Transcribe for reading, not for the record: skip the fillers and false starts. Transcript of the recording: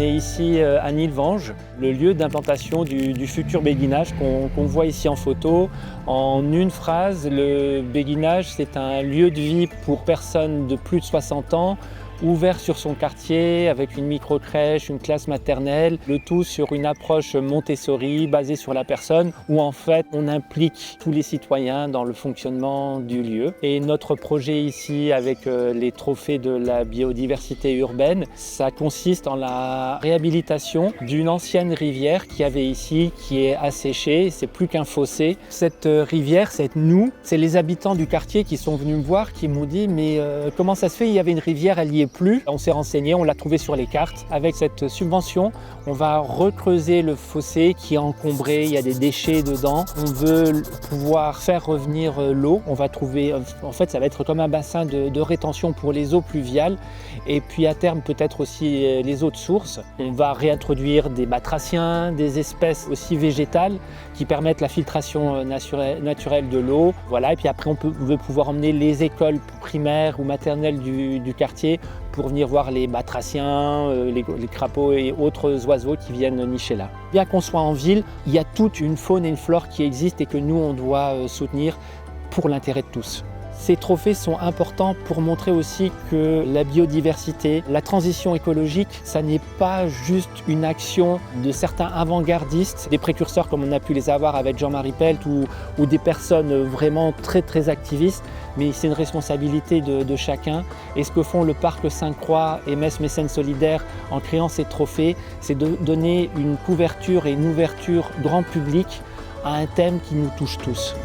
est ici à Nilvange, le lieu d'implantation du futur béguinage qu'on voit ici en photo. En une phrase, le béguinage, c'est un lieu de vie pour personnes de plus de 60 ans, ouvert sur son quartier avec une micro-crèche, une classe maternelle, le tout sur une approche Montessori basée sur la personne où en fait on implique tous les citoyens dans le fonctionnement du lieu. Et notre projet ici avec les trophées de la biodiversité urbaine, ça consiste en la réhabilitation d'une ancienne rivière qui avait ici, qui est asséchée, c'est plus qu'un fossé. Cette rivière, c'est nous, c'est les habitants du quartier qui sont venus me voir, qui m'ont dit mais comment ça se fait, il y avait une rivière, elle y est plus. On s'est renseigné, on l'a trouvé sur les cartes. Avec cette subvention, on va recreuser le fossé qui est encombré, il y a des déchets dedans. On veut pouvoir faire revenir l'eau. On va trouver, en fait, ça va être comme un bassin de rétention pour les eaux pluviales. Et puis à terme, peut-être aussi les eaux de source. On va réintroduire des batraciens, des espèces aussi végétales qui permettent la filtration naturelle de l'eau. Voilà. Et puis après, on veut pouvoir emmener les écoles primaires ou maternelles du quartier pour venir voir les batraciens, les crapauds et autres oiseaux qui viennent nicher là. Bien qu'on soit en ville, il y a toute une faune et une flore qui existent et que nous, on doit soutenir pour l'intérêt de tous. Ces trophées sont importants pour montrer aussi que la biodiversité, la transition écologique, ça n'est pas juste une action de certains avant-gardistes, des précurseurs comme on a pu les avoir avec Jean-Marie Pelt ou des personnes vraiment très activistes, mais c'est une responsabilité de chacun. Et ce que font le Parc Sainte-Croix et Metz Mécènes Solidaires en créant ces trophées, c'est de donner une couverture et une ouverture grand public à un thème qui nous touche tous.